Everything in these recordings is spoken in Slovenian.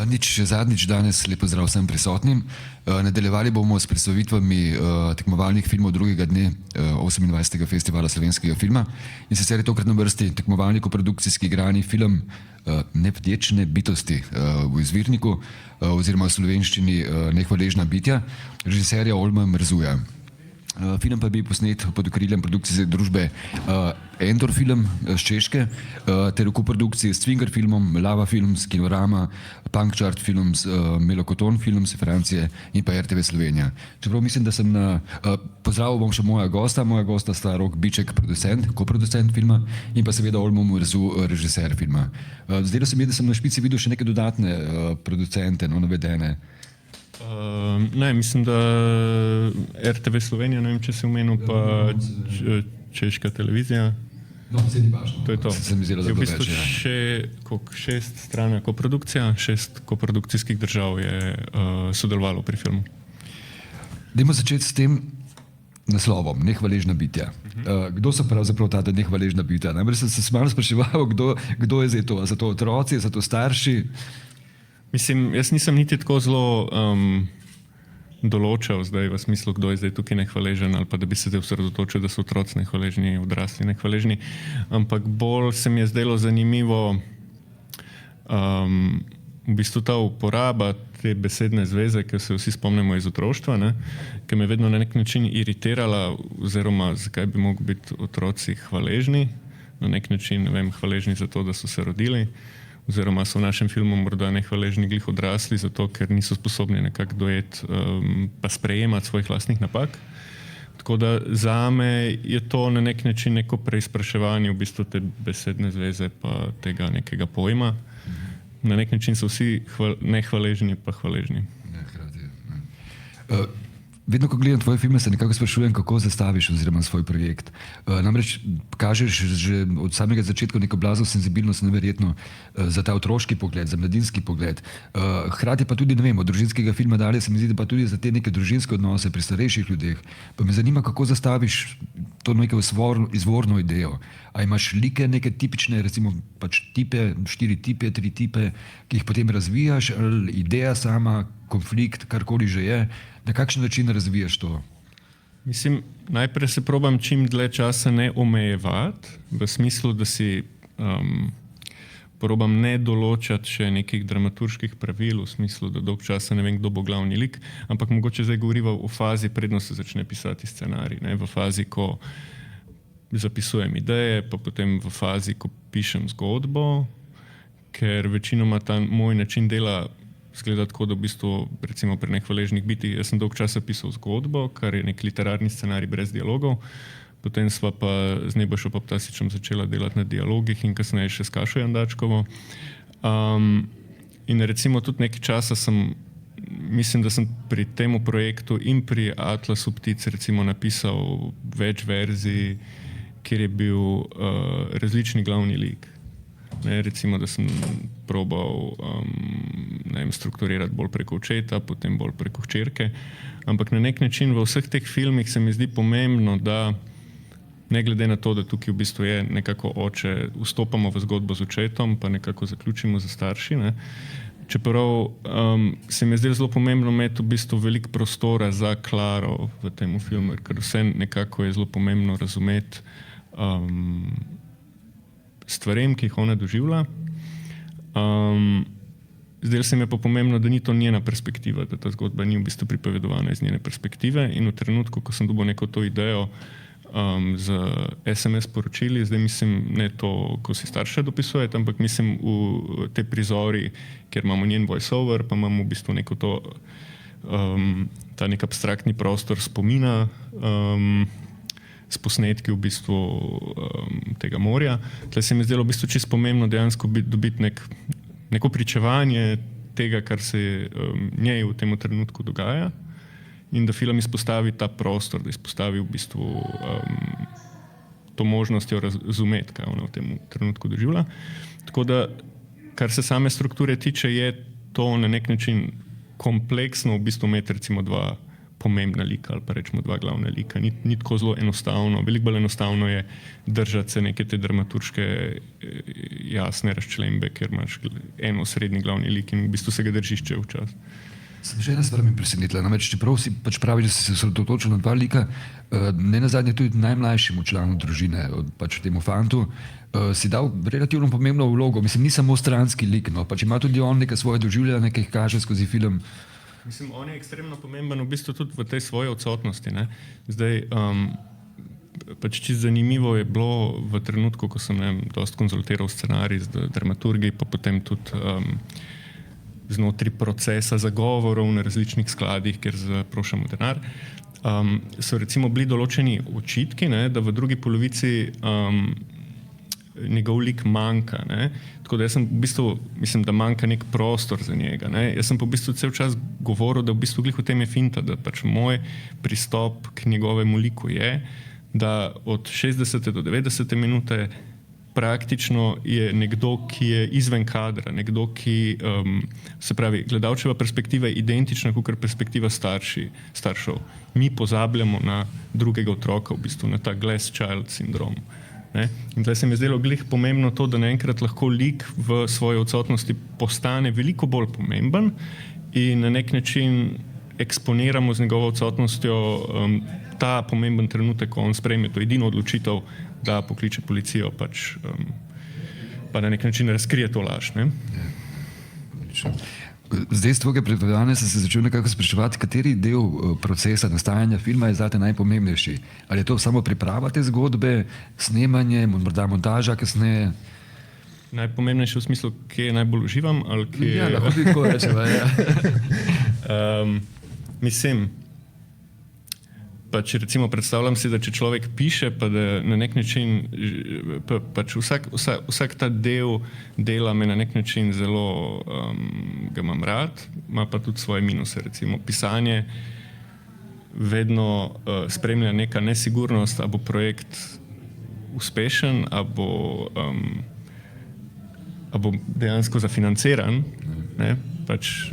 Nič, zadnjič danes lepo zdrav vsem prisotnim. Nadaljevali bomo s predstavitvami tekmovalnih filmov drugega dne 28. festivala slovenskega filma. In sicer je tokrat na vrsti tekmovalni koprodukcijski igrani film Nevdečne bitosti v izvirniku oziroma v slovenščini Nehvaležna bitja režiserja Olma Mrzuja. Film pa je bil posnet pod okriljem produkcijske družbe Endor Film z Češke ter v koprodukciji s Cvinger Filmom, Lava Films, Kinorama, Punkchart Films, Melokoton Films iz Francije in pa RTV Slovenija. Čeprav mislim, da sem pozdravil bom še moja gosta sta Rok Biček, koproducent filma in pa seveda Olmo Mrzu, režiser filma. Zdelo se mi je, da sem na špici videl še neke dodatne producente, navedene. Ne, mislim, da RTV Slovenija, ne vem, če si omenil, pa Češka televizija. No, sedi bašno. To je to. Se mi zdelo, da je v bo bistvu več, 6 strana koprodukcija, 6 koprodukcijskih držav je sodelovalo pri filmu. Dajmo začeti s tem naslovom, Nehvaležna bitja. Kdo so pravzaprav ta nehvaležna bitja? Namreč sem se malo spraševal, kdo je zdaj to? So to otroci, so to starši? Mislim, jaz nisem niti tako zelo določal zdaj v smislu, kdo je zdaj tukaj nehvaležen ali pa da bi se zdaj osredotočil, da so otroci nehvaležni, odrasli nehvaležni, ampak bolj se mi je zdelo zanimivo v bistvu ta uporaba te besedne zveze, ki se vsi spomnimo iz otroštva, ne, ki me je vedno na nek način iritirala oziroma zakaj bi mogli biti otroci hvaležni, na nek način, ne vem, hvaležni za to, da so se rodili, oziroma so v našem filmu morda nehvaležni glih odrasli, zato ker niso sposobni nekako dojeti pa sprejemati svojih lastnih napak. Tako da zame je to na nek način neko preizpraševanje v bistvu te besedne zveze pa tega nekega pojma. Na nek način so vsi nehvaležni pa hvaležni. Vedno, ko gledam tvoje filme, se nekako sprašujem, kako zastaviš oziroma svoj projekt. Namreč kažeš že od samega začetka neko blazno senzibilnost, neverjetno, za ta otroški pogled, za mladinski pogled. Hkrati pa tudi, ne vem, od družinskega filma dalje se mi zdi, da pa tudi za te neke družinske odnose pri starejših ljudeh. Pa me zanima, kako zastaviš to neko izvorno idejo. A imaš like neke tipične, recimo pač tipe, 4 tipe, 3 tipe, ki jih potem razvijaš, ali ideja sama, konflikt, karkoli že je, na kakšen način razvijaš to? Mislim, najprej se probam čim dlje časa ne omejevati, v smislu, da si probam ne določati še nekih dramaturških pravil, v smislu, da dolg časa ne vem, kdo bo glavni lik, ampak mogoče zdaj govoriva v fazi, predno se začne pisati scenarij, ne, v fazi, ko zapisujem ideje, pa potem v fazi, ko pišem zgodbo, ker večinoma ta moj način dela zgleda tako, da v bistvu, recimo pri Nehvaležnih bitjih, jaz sem dolg časa pisal zgodbo, kar je nek literarni scenarij brez dialogov, potem sva pa z Nebojšo Poptasičem začela delati na dialogih in kasneje še s Kašo Jandačkovo. In recimo tudi nekaj časa mislim, da sem pri temu projektu in pri Atlasu ptic recimo napisal več verzij, kjer je bil različni glavni lik. Ne, recimo, da sem probal strukturirati bolj preko očeta, potem bolj preko hčerke, ampak na nek način v vseh teh filmih se mi zdi pomembno, da ne glede na to, da tukaj v bistvu je nekako oče, vstopamo v zgodbo z očetom, pa nekako zaključimo za starši, ne. Čeprav se mi je zdelo zelo pomembno imeti v bistvu veliko prostora za Klaro v tem filmu, ker vse nekako je zelo pomembno razumeti stvarem, ki jih ona doživlja. Zdelo se mi je pa pomembno, da ni to njena perspektiva, da ta zgodba ni v bistvu pripovedovana iz njene perspektive in v trenutku, ko sem dobil neko to idejo z SMS poročili, zdaj mislim ne to, ko si starše dopisujete, ampak mislim v te prizori, kjer imamo njen voice-over, pa imamo v bistvu neko to, ta nek abstraktni prostor spomina, s posnetki v bistvu tega morja. Tle se mi je zdelo v bistvu čisto pomembno dejansko dobiti neko pričevanje tega, kar se njej v tem trenutku dogaja in da film izpostavi ta prostor, da izpostavi v bistvu to možnostjo razumeti, kaj ona v tem trenutku doživlja. Tako da, kar se same strukture tiče, je to na nek način kompleksno v bistvu imeti recimo 2 pomembna lika ali pa rečemo dva glavna lika. Ni tako zelo enostavno. Veliko bolj enostavno je držati se neke te dramaturške jasne razčlembe, ker imaš eno srednji glavni lik in v bistvu se ga držiš čez čas. Še ena stvar me presenetila, namreč čeprav si pač pravi, da si se osredotočil na dva lika, ne nazadnje tudi najmlajšemu članu družine, pač temu fantu, si dal relativno pomembno vlogo. Mislim, ni samo stranski lik, no, pač ima tudi on neke svoje doživljanje, ki jih kaže skozi film. Mislim, on je ekstremno pomemben v bistvu tudi v tej svoji odsotnosti. Ne? Zdaj, pač čisto zanimivo je bilo v trenutku, ko sem dosti konzultiral scenarij z dramaturgi, pa potem tudi znotraj procesa zagovorov na različnih skladih, kjer zaprošamo denar, so recimo bili določeni očitki, ne, da v drugi polovici njegov lik manjka. Ne. Tako da jaz sem v bistvu, mislim, da manjka nek prostor za njega. Ne. Jaz sem pa v bistvu cel čas govoril, da v bistvu glih v tem je finta, da pač moj pristop k njegovemu liku je, da od 60. do 90. minute praktično je nekdo, ki je izven kadra, nekdo, ki, se pravi, gledalčeva perspektiva je identična kot perspektiva staršev. Mi pozabljamo na drugega otroka, v bistvu na ta glass child sindrom. Ne? In zdaj se mi je zdelo glih pomembno to, da naenkrat lahko lik v svoji odsotnosti postane veliko bolj pomemben in na nek način eksponiramo z njegovo odsotnostjo ta pomemben trenutek, ko on sprejme to edino odločitev, da pokliče policijo, pač, pa na nek način razkrije to laž. Ne? Zdaj, s tvojega predavanja sem se začel nekako spraševati, kateri del procesa nastajanja filma je zate najpomembnejši. Ali je to samo priprava te zgodbe, snemanje, morda montaža kasneje? Najpomembnejši v smislu, kje najbolj uživam? Ali kje... Ja, lahko bi tako rečeva, ja. Mislim, pač recimo predstavljam si, da če človek piše, pa da na nek način, pač vsak ta del dela me na nek način zelo, ga imam rad, ima pa tudi svoje minuse. Recimo pisanje vedno spremlja neka nesigurnost, a bo projekt uspešen, a bo dejansko zafinanciran. Ne? Pač,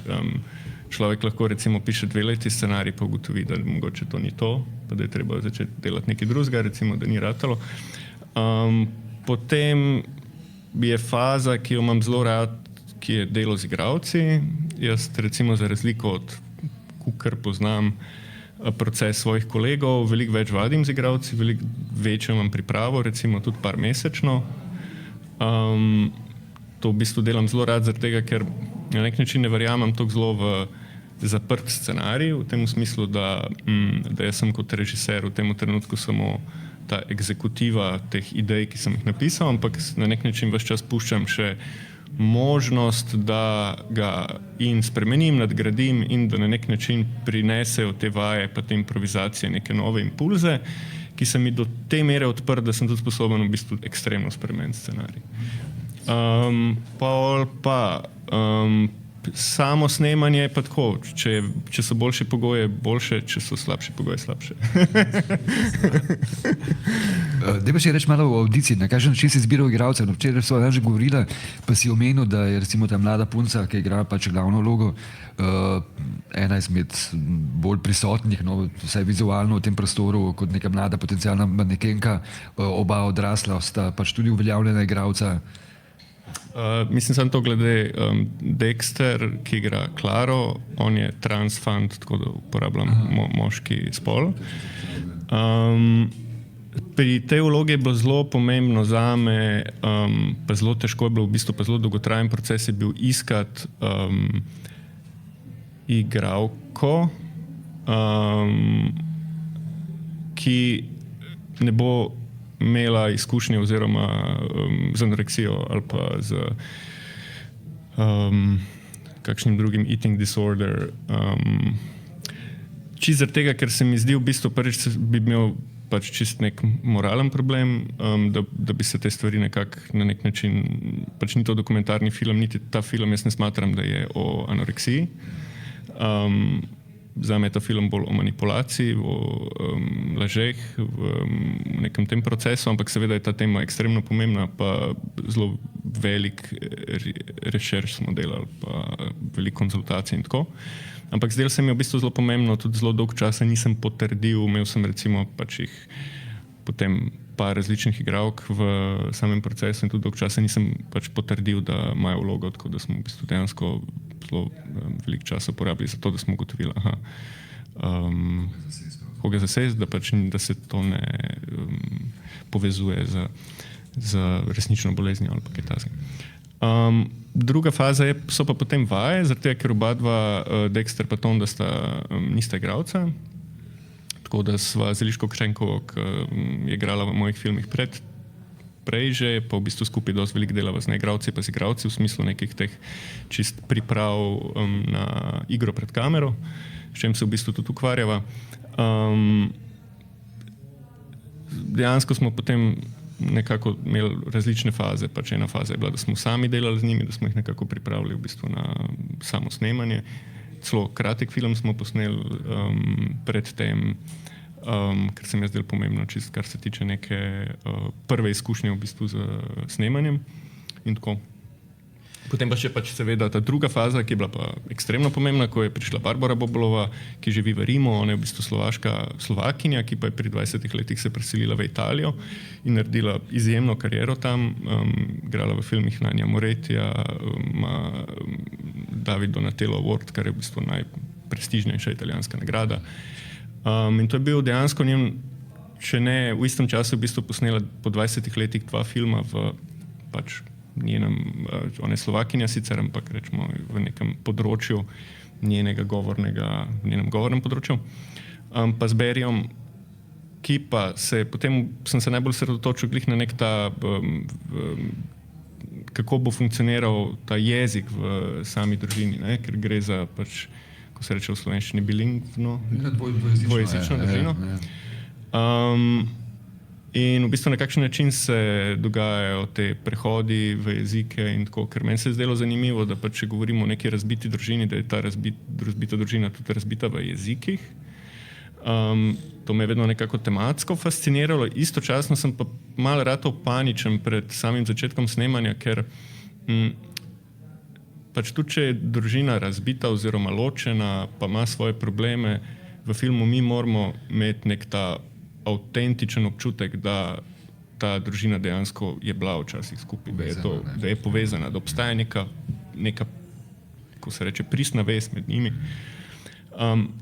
človek lahko recimo piše 2 leti scenarij, pa ugotovi, da mogoče to ni to, pa da je treba začeti delati nekaj drugega, recimo, da ni ratalo. Potem je faza, ki jo imam zelo rad, ki je delo z igralci. Jaz recimo za razliko od kar poznam proces svojih kolegov, veliko več vadim z igralci, veliko večjo imam pripravo, recimo tudi par mesečno. To v bistvu delam zelo rad, zaradi tega, ker na nek način ne verjamem tako zelo v zaprt scenarij, v tem smislu, da jaz sem kot režiser v tem trenutku samo ta egzekutiva teh idej, ki sem jih napisal, ampak na nek način ves čas puščam še možnost, da ga in spremenim, nadgradim in da na nek način prinesejo te vaje pa te improvizacije neke nove impulze, ki se mi do te mere odprt, da sem tudi sposoben v bistvu ekstremno spremeniti scenarij. Samo snemanje je pa tako, če so boljše pogoje, boljše, če so slabše pogoje, slabše. Daj pa še reči malo o audiciji, na kakšen način si izbiral igralce. Včeraj sva že govorila, pa si omenil, da je recimo ta mlada punca, ki igra pač glavno vlogo, ena izmed bolj prisotnih, no, vsaj vizualno v tem prostoru, kot neka mlada potencialna manekenka, oba odrasla sta pač tudi uveljavljena igralca. Mislim, sem to glede Dexter, ki igra Claro, on je transfant, tako da uporabljam moški spol. Pri tej vlogi je bilo zelo pomembno zame, pa zelo težko je bilo, v bistvu pa zelo dolgotrajen proces je bil iskati igralko, ki ne bo imela izkušnje oziroma z anoreksijo ali pa z kakšnim drugim eating disorder. Čisto zaradi tega, ker se mi zdi v bistvu prvič bi imel pač čist nek moralen problem, da bi se te stvari nekako na nek način, pač ni to dokumentarni film, niti ta film jaz ne smatram, da je o anoreksiji. Zame je ta film bolj o manipulaciji, o lažeh v nekem tem procesu, ampak seveda je ta tema ekstremno pomembna, pa zelo velik rešerš smo delali, pa veliko konzultacij in tako. Ampak zdelo se mi je v bistvu zelo pomembno, tudi zelo dolg časa nisem potrdil, imel sem recimo pač jih potem par različnih igralk v samem procesu in tudi dolg časa nisem pač potrdil, da imajo vlogo, tako da smo v bistvu dejansko zelo veliko časa porabili za to, da smo ugotovili, koga zasest, da pač da se to ne povezuje z resnično boleznijo ali pa kaj takega. Druga faza so pa potem vaje, zato ker oba dva, Dexter pa Tom, da nista igralca. Tako da sva z Eliško Kšenkovo, ki je igrala v mojih filmih prej že, pa v bistvu skupaj dosti veliko delava z neigralci pa z igralci v smislu nekih teh čist priprav na igro pred kamero, s čem se v bistvu tudi ukvarjava. Dejansko smo potem nekako imeli različne faze. Pač ena faza je bila, da smo sami delali z njimi, da smo jih nekako pripravili v bistvu na samo snemanje. Celo kratek film smo posneli predtem, ker se mi je zdelo pomembno, čist kar se tiče neke prve izkušnje v bistvu z snemanjem in tako. Potem pa še pač seveda ta druga faza, ki je bila pa ekstremno pomembna, ko je prišla Barbara Bobolova, ki živi v Rimu, ona je v bistvu Slovakinja, ki pa je pri 20 letih se preselila v Italijo in naredila izjemno kariero tam, igrala v filmih Nanja Moretija, ima David Donatello Award, kar je v bistvu najprestižnejša italijanska nagrada. In to je bil dejansko njen, če ne v istem času v bistvu posnela po 20 letih 2 filma v pač njenem, ona je Slovakinja sicer, ampak rečemo v nekem področju njenem govornem področju. Pa z Barryjem, ki pa potem sem se najbolj sredotočil glih na nek ta, kako bo funkcioniral ta jezik v sami družini, ne? Ker gre za pač, ko se reče v slovenščini, bilingvno, dvojezično družino. In v bistvu na kakšen način se dogajajo te prehodi v jezike in tako, ker meni se je zdelo zanimivo, da pač, če govorimo o neki razbiti družini, da je ta razbita družina tudi razbita v jezikih. To me je vedno nekako tematsko fasciniralo. Istočasno sem pa malo ratov paničen pred samim začetkom snemanja, ker pač tudi, če je družina razbita oziroma ločena, pa ima svoje probleme, v filmu mi moramo imeti nek ta avtentičen občutek, da ta družina dejansko je bila včasih skupaj, da je povezana, da obstaja neka, ko se reče, pristna vez med njimi.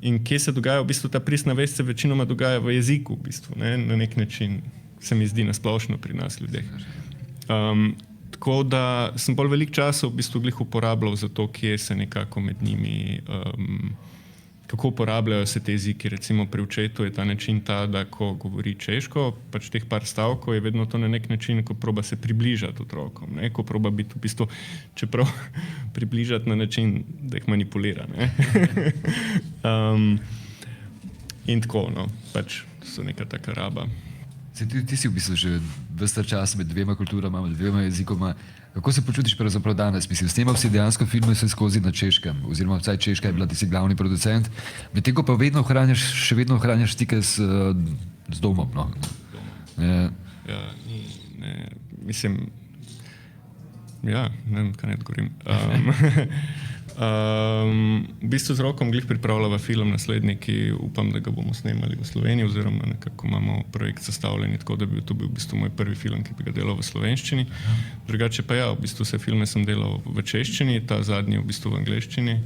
In kje se dogaja, v bistvu ta pristna vez se večinoma dogaja v jeziku, v bistvu, ne? Na nek način se mi zdi nasplošno pri nas ljudeh. Tako da sem bolj veliko časa v bistvu glih uporabljal za to, kje se nekako med njimi kako uporabljajo se te jeziki. Recimo pri očetu je ta način ta, da ko govori češko, pač teh par stavkov je vedno to na nek način, ko proba se približati otrokom, ne? Ko proba biti v bistvu, čeprav približati na način, da jih manipulira. Ne? In tako, no, pač so neka taka raba. Ti si v bistvu že ves ta čas med dvema kulturama, med dvema jezikoma. Kako se počutiš pravzaprav danes? Mislim, snemal si dejansko filme vse skozi na češkem, oziroma vsaj češka je bila, ti si glavni producent, medtem ko pa še vedno ohranjaš stike z domom. No? Mislim, ne vem, kaj ne odgovorim. V bistvu z Rokom glih pripravljava film naslednji, ki upam, da ga bomo snemali v Sloveniji, oziroma nekako imamo projekt sestavljen, tako da bi to bil v bistvu moj prvi film, ki bi ga delal v slovenščini. Drugače pa v bistvu vse filme sem delal v češčini, ta zadnji v bistvu v angleščini.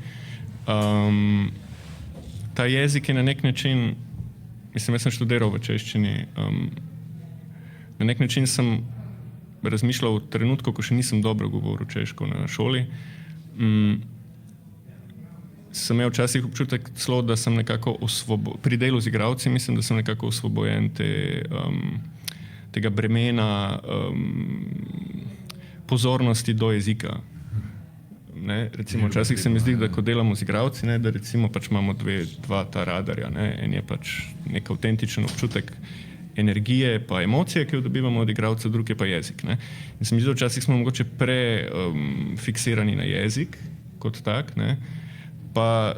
Ta jezik je na nek način, mislim, jaz sem študiral v češčini, na nek način sem razmišljal v trenutku, ko še nisem dobro govoril češko na šoli. Sem imel včasih občutek celo, da sem nekako pri delu z igralci, mislim, da sem nekako osvobojen tega bremena pozornosti do jezika. Ne? Recimo, včasih se mi zdi, da ko delamo z igralci, ne, da recimo pač imamo dva ta radarja. Ne? En je pač nek avtentičen občutek energije pa emocije, ki jo dobivamo od igralcev, drug je pa jezik. Ne? In se mi zdi, včasih smo mogoče fiksirani na jezik kot tak, ne? Pa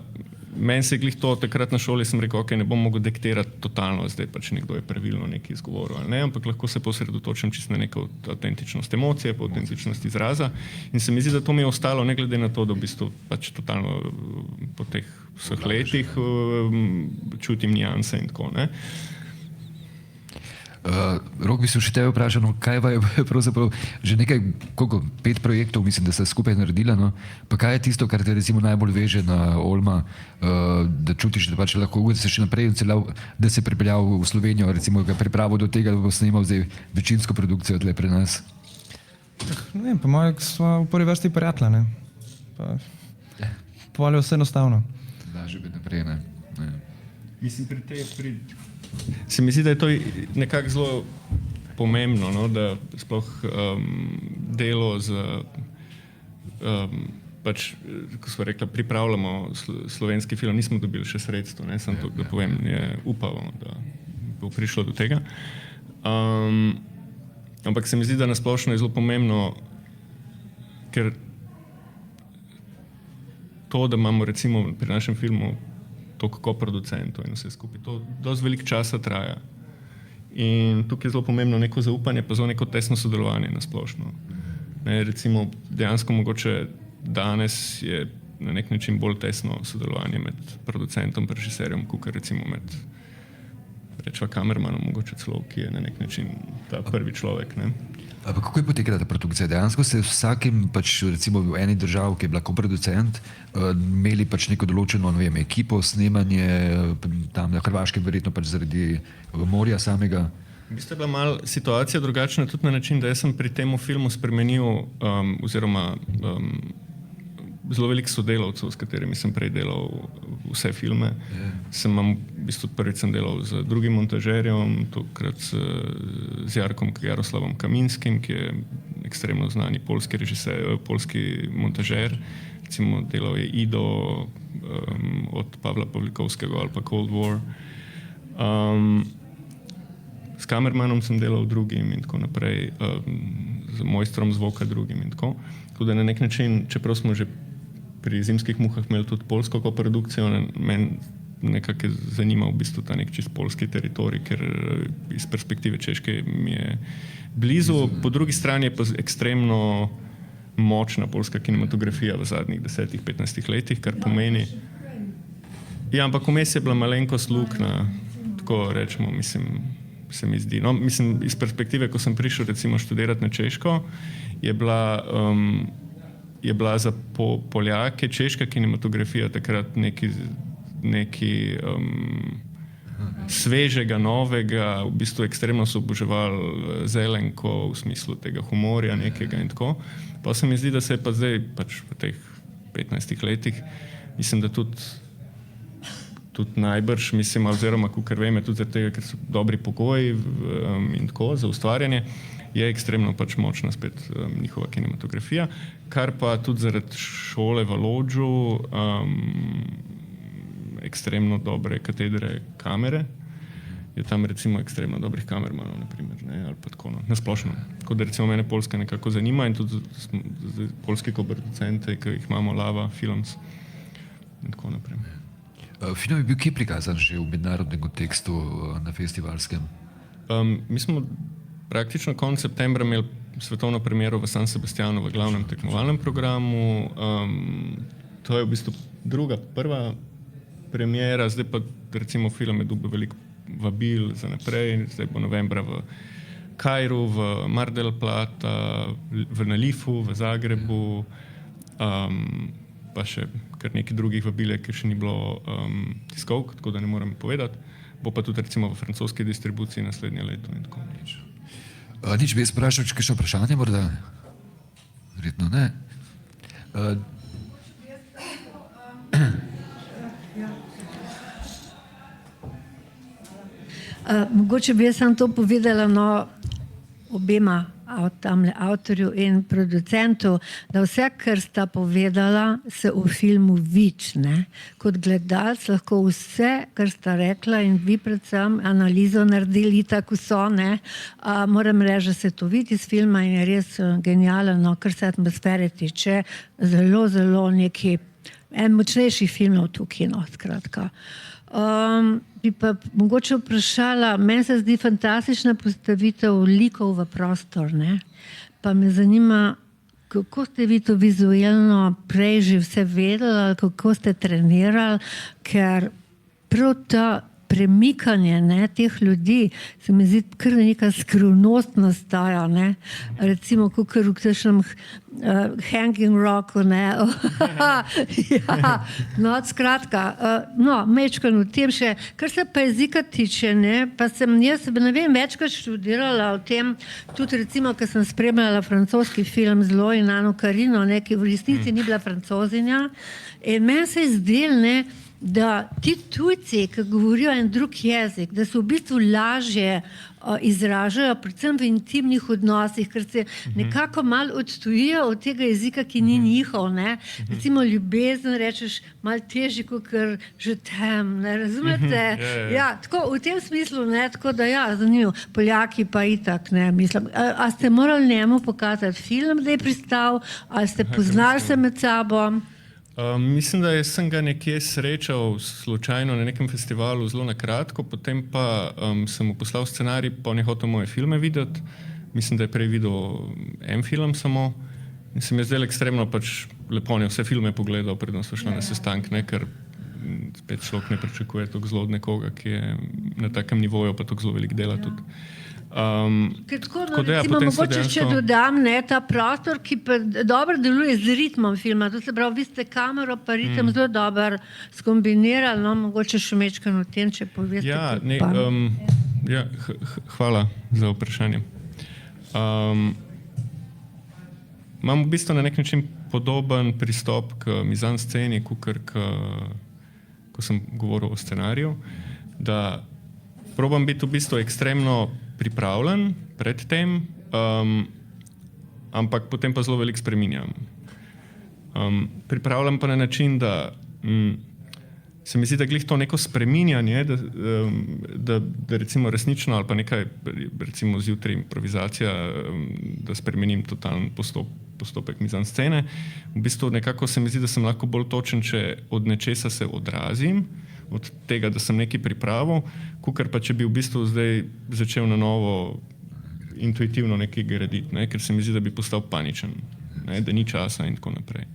meni se je glih to, takrat na šoli sem rekel, ok, ne bom mogel diktirati totalno, zdaj pač nekdo je pravilno nekaj izgovoril ali ne, ampak lahko se posredotočim čisto na neko avtentičnost emocije, pa avtentičnost izraza in se mi zdi, da to mi je ostalo, ne glede na to, da v bistvu pač totalno po teh vseh letih čutim nianse in tako, ne. Rok, bi se še tebe vprašal, no, kaj je pravzaprav že nekaj, koliko, 5 projektov, mislim, da ste skupaj naredila, no? Pa kaj je tisto, kar te recimo najbolj veže na Olma, da čutiš, da pač lahko da se še naprej, da se pripeljal v Slovenijo, recimo ga pripravil do tega, da bo snimal zdaj večinsko produkcijo tle pri nas? Ne vem, po mojem smo v prvi vrsti prijatelja, ne. Pa je vse enostavno. Da, že bi naprej, ne. Mislim, se mi zdi, da je to nekako zelo pomembno, no, da sploh delo z pač, ko smo rekla, pripravljamo slovenski film, nismo dobili še sredstvo, ne, samo to, da povem, je upalo, da bo prišlo do tega. Ampak se mi zdi, da nasplošno je zelo pomembno, ker to, da imamo recimo pri našem filmu toliko koproducentov in vse skupaj. To dosti veliko časa traja. In tukaj je zelo pomembno neko zaupanje, pa zelo neko tesno sodelovanje na splošno. Ne, recimo, dejansko mogoče danes je na nek način bolj tesno sodelovanje med producentom in režiserjem, kot recimo med rečva kamermanom, mogoče celo, ki je na nek način ta prvi človek, ne. Ampak kako je potekala ta produkcija? Dejansko ste vsakim, pač recimo v eni državi, ki je bila koproducent, imeli pač neko določeno, ne vem, ekipo, snemanje, tam na Hrvaškem verjetno pač zaradi morja samega. V bistvu je bila malo situacija drugačna tudi na način, da jaz sem pri tem filmu spremenil oziroma zelo veliko sodelavcev, s katerimi sem prej delal vse filme. V bistvu prvič sem delal z drugim montažerjem, tokrat z Jaroslavom Kaminskim, ki je ekstremno znani poljski režiser, poljski montažer. Recimo delal je Ido od Pavla Pavlikovskega ali pa Cold War. S kamermanom sem delal drugim in tako naprej, z mojstrom zvoka drugim in tako. Tako da na nek način, čeprav smo že pri Zimskih muhah imeli tudi poljsko koprodukcijo, meni nekako je zanimal v bistvu ta nek čist poljski teritorij, ker iz perspektive Češke mi je blizu. Po drugi strani je pa ekstremno močna poljska kinematografija v zadnjih 10-15 letih, kar pomeni. Ja, ampak vmes je bila malenkost luknja, tako rečemo, mislim, se mi zdi. No, mislim, iz perspektive, ko sem prišel recimo študirati na Češko, je bila za Poljake češka kinematografija takrat neki svežega, novega, v bistvu ekstremno so oboževali Zelenko v smislu tega humorja nekega in tako. Pa se mi zdi, da se je pa zdaj pač v teh 15 letih, mislim, da tudi najbrž, mislim, oziroma kakor vem, tudi zaradi tega, ker so dobri pogoji in tako za ustvarjanje, je ekstremno pač močna spet njihova kinematografija, kar pa tudi zaradi šole v Lodžu, ekstremno dobre katedre kamere, je tam recimo ekstremno dobrih kamermanov, naprimer, ne, ali pa tako, no, nasplošno. Tako da recimo mene Poljska nekako zanima in tudi poljski koproducente, ki jih imamo, Lava Films in tako naprej. Film je bil kje prikazan že v mednarodnem kontekstu na festivalskem? Mi smo praktično konec septembra imeli svetovno premiero v San Sebastianu v glavnem tekmovalnem programu. To je v bistvu prva premiera, zdaj pa recimo film je dobil veliko vabil za naprej, zdaj bo novembra v Kairu, v Mar del Plata, v Nalifu, v Zagrebu, pa še kar nekaj drugih vabil, ker še ni bilo tiskovk, tako da ne morem povedati. Bo pa tudi recimo v francoski distribuciji naslednje leto in tako. Nič bi jaz vprašal, če kakšno vprašanje morda? Verjetno ne. Mogoče bi jaz samo to povedala, no, obema avtorju in producentu, da vse, kar sta povedala, se v filmu vidi, ne. Kot gledalec lahko vse, kar sta rekla in vi predvsem analizo naredili tako so, ne. Moram reči, da se to vidi iz filma in je res genialen, no, kar se atmosfere tiče, zelo, zelo neki en močnejših filmov tukaj, no, skratka. Bi pa mogoče vprašala, meni se zdi fantastična postavitev likov v prostor, ne? Pa me zanima, kako ste vi to vizualno prej že vse vedeli, kako ste trenirali, ker prav ta premikanje, ne, teh ljudi, se mi zdi kar neka skrivnost nastaja, ne. Recimo, kakor v kakšnem Hanging Rocku, ne. Ja, no, skratka, mečkano v tem še, kar se pa jezika tiče, ne, pa sem jaz, ne vem, večkrat študirala o tem, tudi recimo, ko sem spremljala francoski film Zlo in Ano Karino, ne, ki v resnici ni bila francozinja, in meni se je zdelo, ne, da ti tujci, ki govorijo en drug jezik, da se v bistvu lažje izražajo, predvsem v intimnih odnosih, ker se nekako malo odtujijo od tega jezika, ki ni njihov, ne. Recimo ljubezen rečeš malo težji, kakor že tem, ne razumete? Ja, tako v tem smislu, ne, tako da ja, zanimivo. Poljaki pa itak, ne, mislim. A ste morali njemu pokazati film, da je pristal, ali ste poznali se med sabo? Mislim, da sem ga nekje srečal slučajno na nekem festivalu zelo na kratko, potem pa sem mu poslal scenarij, pa on je hotel moje filme videti. Mislim, da je prej videl en film samo. In se mi je zdelo ekstremno pač lepo, on je vse filme pogledal, predno so šli na sestank, ne, ker spet človek ne pričakuje toliko zelo od nekoga, ki je na takem nivoju, pa toliko zelo veliko dela tudi. Tako da, recimo, mogoče še dodam, ne, ta prostor, ki pa dobro deluje z ritmom filma, to se pravi, vi ste kamero pa ritem zelo dobro skombinirali, no, mogoče še mečkano o tem, če poveste. Ja, hvala za vprašanje. Imam v bistvu na nek način podoben pristop k mizansceni, ko sem govoril o scenariju, da probam biti v bistvu ekstremno pripravljen pred tem, ampak potem pa zelo veliko spreminjam. Pripravljam pa na način, da se mi zdi, da glih to neko spreminjanje, da recimo resnično ali pa nekaj, recimo zjutraj improvizacija, da spremenim totalen postopek mizanscene. V bistvu nekako se mi zdi, da sem lahko bolj točen, če od nečesa se odrazim, od tega, da sem nekaj pripravil, kakor pa če bi v bistvu zdaj začel na novo intuitivno nekaj graditi, ne? Ker se mi zdi, da bi postal paničen, ne? Da ni časa in tako naprej.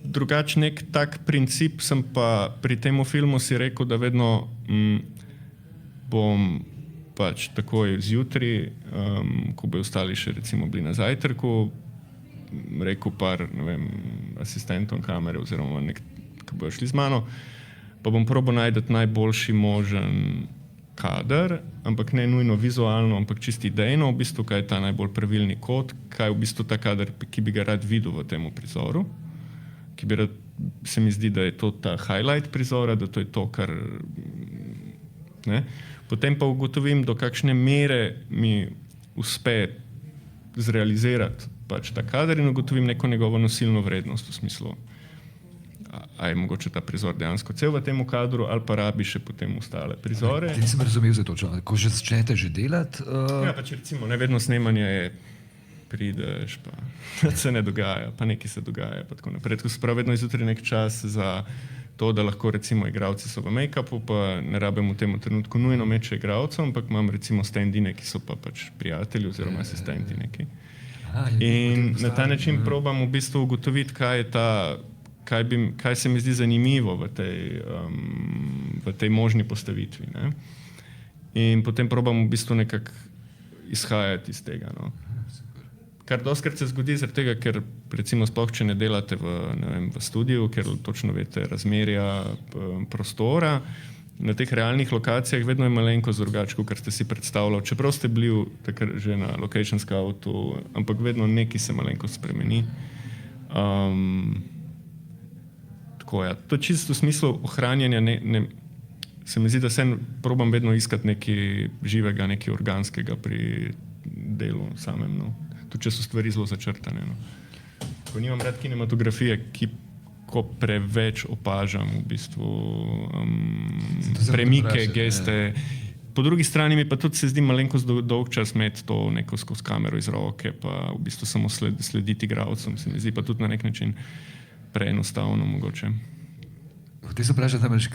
Drugače nek tak princip sem pa pri tem filmu si rekel, da vedno bom pač takoj zjutraj, ko bi ostali še recimo bili na zajtrku, rekel par, ne vem, asistentom kamere oziroma ki bojo šli z mano, pa bom probal najti najboljši možen kader, ampak ne nujno vizualno, ampak čisto idejno, v bistvu, kaj je ta najbolj pravilni kot, kaj je v bistvu ta kader, ki bi ga rad videl v tem prizoru, ki bi rad, se mi zdi, da je to ta highlight prizora, da to je to, kar ne. Potem pa ugotovim, do kakšne mere mi uspe zrealizirati pač ta kader in ugotovim neko njegovo nosilno vrednost v smislu, a je mogoče ta prizor dejansko cel v tem kadru, ali pa rabi še potem ostale prizore. Nisem razumel za točno. Ko že začnete že delati? Ja, pač recimo, nevedno snemanje je, prideš, pa se ne dogaja, pa nekaj se dogaja, pa tako naprej. Tako se pravi, vedno izjutraj nek čas za to, da lahko recimo igralci so v make-upu, pa ne rabim v tem trenutku nujno meče igralcev, ampak imam recimo stand-ine, ki so pa pač prijatelji oziroma asistenti neki. In na ta način probam v bistvu ugotoviti, kaj je ta, kaj se mi zdi zanimivo v tej možni postavitvi, ne? In potem probam v bistvu nekako izhajati iz tega, no. Kar dostikrat se zgodi zaradi tega, ker recimo sploh, če ne delate v studiu, ker točno veste razmerja prostora, na teh realnih lokacijah vedno je malenkost drugače, kot ste si predstavljali. Čeprav ste bili takrat že na location scoutu, ampak vedno nekaj se malenkost spremeni. Tako ja, to čisto v smislu ohranjanja, se mi zdi, da se probam vedno iskati nekaj živega, nekaj organskega pri delu samem, no. Tudi če so stvari zelo začrtane, no. Ko nimam rad kinematografije, ko preveč opažam v bistvu premike, geste. Po drugi strani mi pa tudi se zdi malenkost dolg čas imeti to neko skozi kamero iz roke, pa v bistvu samo slediti igralcem, se mi zdi pa tudi na nek način preenostavno mogoče. Hotel sem vprašati, namreč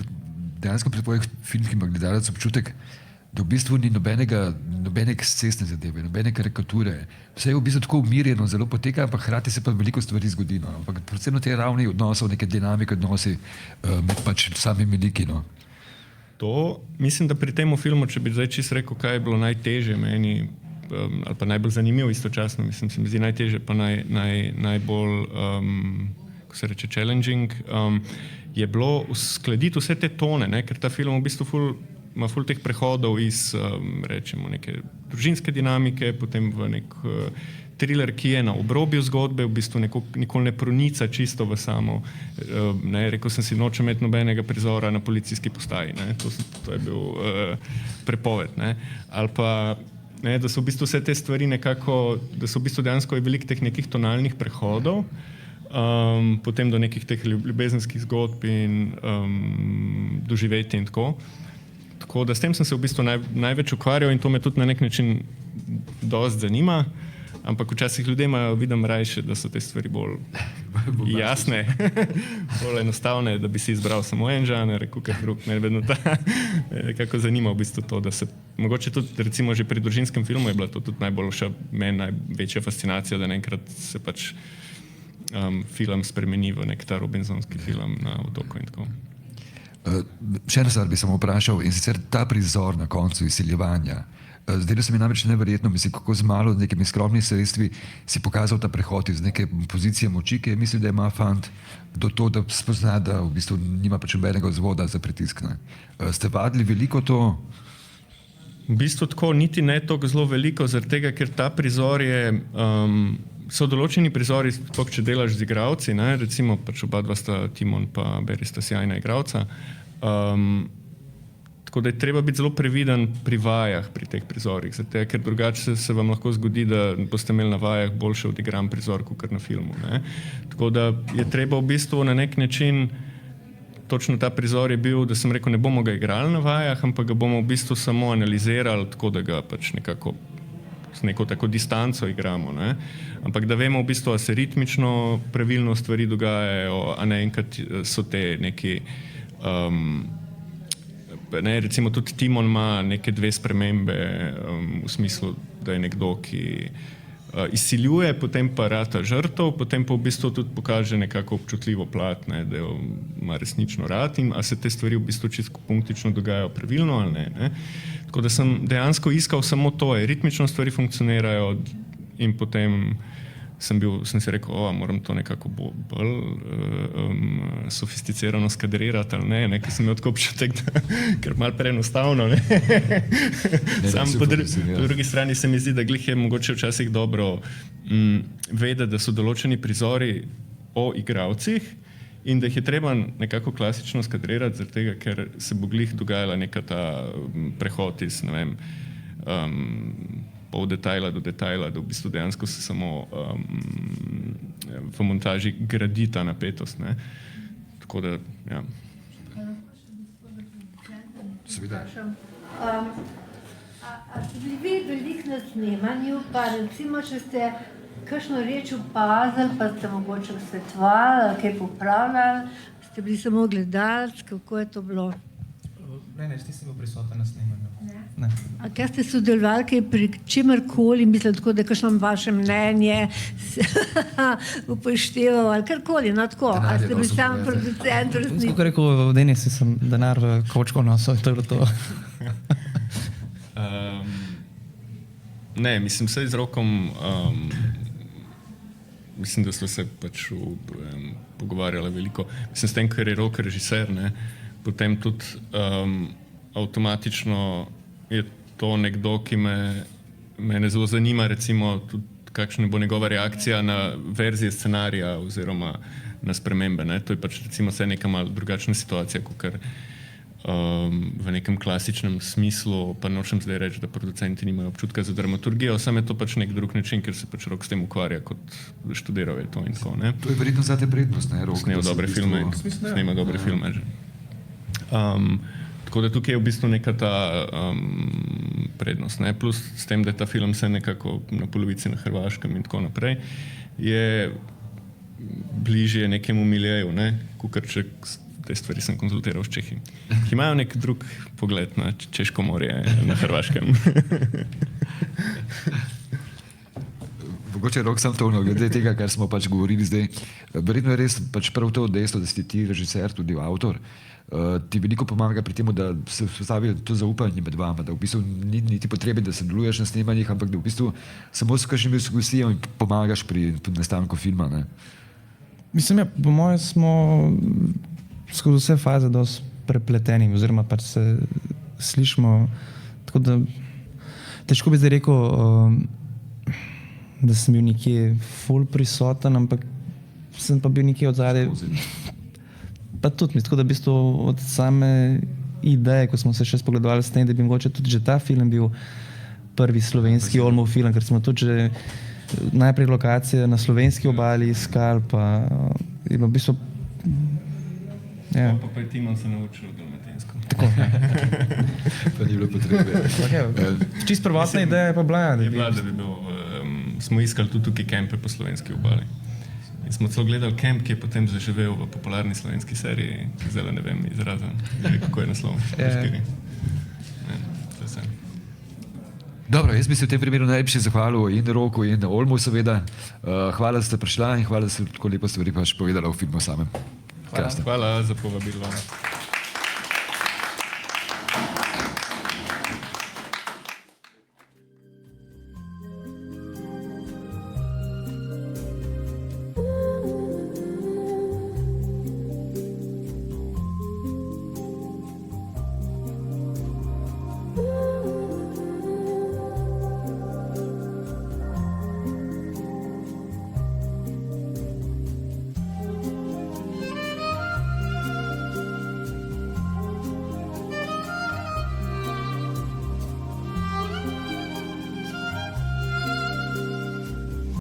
dejansko pri tvojih filmih ima gledalec občutek, da v bistvu ni nobene ekscesne zadeve, nobene karikature. Vse je v bistvu tako umirjeno, zelo poteka, ampak hkrati se pa veliko stvari zgodi. No. Ampak predvsem na tej ravni odnosov, neke dinamike odnosi med pač samimi liki. No. To, mislim, da pri tem filmu, če bi zdaj čisto rekel, kaj je bilo najtežje meni, ali pa najbolj zanimivo istočasno, mislim, se mi zdi najtežje, pa najbolj, ko se reče, challenging, je bilo uskladiti vse te tone, ne? Ker ta film v bistvu ima ful teh prehodov iz, rečemo, neke družinske dinamike, potem v nek thriller, ki je na obrobju zgodbe, v bistvu nikoli ne pronica čisto v samo, ne, rekel sem si, nočem imeti nobenega prizora na policijski postaji, ne, to je bil prepoved, ne, ali pa, ne, da so v bistvu vse te stvari nekako, da so v bistvu dejansko je veliko teh nekih tonalnih prehodov, potem do nekih teh ljubezenskih zgodb in doživeti in tako. Tako da s tem sem se v bistvu največ ukvarjal in to me tudi na nek način dosti zanima, ampak včasih ljudje vidim rajše, da so te stvari bolj jasne, bolj enostavne, da bi si izbral samo en žanr, kukaj drug, ne vedno nekako zanima v bistvu to, da se, mogoče tudi recimo že pri družinskem filmu je bila to tudi meni največja fascinacija, da naenkrat se pač film spremeni v nek ta robinsonski film na otoku in tako. Še ena stvar bi samo vprašal, in sicer ta prizor na koncu izsiljevanja. Zdelo se mi namreč neverjetno, mislim, kako z malo nekimi skromnimi sredstvi si pokazal ta prehod iz neke pozicije moči, ki je mislil, da ima fant, do to, da spozna, da v bistvu nima pač nobenega vzvoda za pritisk. Ne. Ste vadili veliko to? V bistvu tako, niti ne toliko zelo veliko, zaradi tega, ker ta prizor je, so določeni prizori, sploh če delaš z igralci, ne, recimo pač oba dva sta, Timon pa Beri sta sjajna igralca, tako da je treba biti zelo previden pri vajah, pri teh prizorih, zato, ker drugače se vam lahko zgodi, da boste imeli na vajah boljše odigran prizor, kot na filmu. Ne. Tako da je treba v bistvu na nek način, točno ta prizor je bil, da sem rekel, ne bomo ga igrali na vajah, ampak ga bomo v bistvu samo analizirali, tako da ga pač nekako s neko tako distanco igramo. Ne. Ampak da vemo v bistvu, a se ritmično pravilno stvari dogajajo, a naenkrat so te neki ne, recimo tudi Timon ima neke dve spremembe v smislu, da je nekdo, ki izsiljuje, potem pa rata žrtev, potem pa v bistvu tudi pokaže nekako občutljivo plat, ne, da jo ima resnično rad in a se te stvari v bistvu čisto punktično dogajajo pravilno ali ne. Ne. Tako da sem dejansko iskal samo to, ritmično stvari funkcionirajo in potem sem si rekel, moram to nekako bolj sofisticirano skadrirati ali ne, ker sem imel tako občutek, ker malo preenostavno. Sam po drugi strani se mi zdi, da glih je mogoče včasih dobro vedeti, da so določeni prizori o igralcih in da jih je treba nekako klasično skadrirati, zaradi tega, ker se bo glih dogajala neka ta prehod iz, ne vem, pol detajla do detajla, da v bistvu dejansko se samo v montaži gradi ta napetost. Ne. Tako da, ja. Seveda. A ste bili vi veliko na snemanju, pa recimo, če ste kakšno reč opazili, pa ste mogoče svetovali, kaj popravljali, ste bili samo gledalci, kako je to bilo? Ne, nisem bil prisoten na snemanju. Ne. A kaj ste sodelovali, kaj pri čemerkoli, mislim tako, da kakšno vaše mnenje upošteval, ali karkoli, no tako, a ste bili sam producent? Tako rekel, v Denisi sem denar v kočko nosil, to je to. Ne, mislim, vse z Rokom, mislim, da smo se pač pogovarjali veliko. Mislim, s tem, ker je Rok režiser, ne, potem tudi avtomatično je to nekdo, ki mene zelo zanima, recimo, tudi kakšna bo njegova reakcija na verzije scenarija oziroma na spremembe. Ne. To je pač recimo vse neka malo drugačna situacija, kot v nekem klasičnem smislu, pa nočem zdaj reči, da producenti nimajo občutka za dramaturgijo, samo je to pač nek drug način, ker se pač Rok s tem ukvarja, kot študiral je to in tako. Ne. To je verjetno zate prednost, ne, Rok? Snema dobre filme in snema dobre filme že. Tako da tukaj je v bistvu neka ta prednost, ne? Plus s tem, da je ta film se nekako na polovici na Hrvaškem in tako naprej, je bližje nekemu miljeju, ne? Kukarček, te stvari sem konzultiral s Čehi, ki imajo nek drug pogled na Češko morje na Hrvaškem. Mogoče rok sam to, glede tega, kar smo pač govorili zdaj. Verjetno je res pač prav to dejstvo, da si ti režiser, tudi avtor, ti veliko pomaga pri tem, da se vzpostavi to zaupanje med vama, da v bistvu ni niti potrebe, da sodeluješ na snemanjih, ampak da v bistvu samo s kakšnimi sugestijami pomagaš pri nastanku filma. Ne? Mislim, po mojem smo skozi vse faze dosti prepleteni, oziroma pač se slišimo, tako da težko bi zdaj rekel, da sem bil nekje ful prisoten, ampak sem pa bil nekje od zadaj. Pa tudi mi, tako da v bistvu od same ideje, ko smo se še spogledovali s tem, da bi mogoče tudi že ta film bil prvi slovenski Olmov film, ker smo tudi že najprej lokacije na slovenski obali iskali, pa je bilo v bistvu... Ja. Pa je Timon se naučil dalmatinsko. Tako, ja. Pa ni bilo potrebe. Čist prvotna ideja je pa bila, Je bila, da bi bil, smo iskali tudi tukaj kempe po slovenski obali. In smo celo gledali kemp, ki je potem zaživel v popularni slovenski seriji, ki zdaj ne vem izraza, kako je naslov. Dobro, jaz bi se v tem primeru najlepše zahvalil in Roku in Olmu seveda. Hvala, da ste prišla in hvala, da ste tako lepo stvari pač povedala v filmu samem. Hvala za povabilo.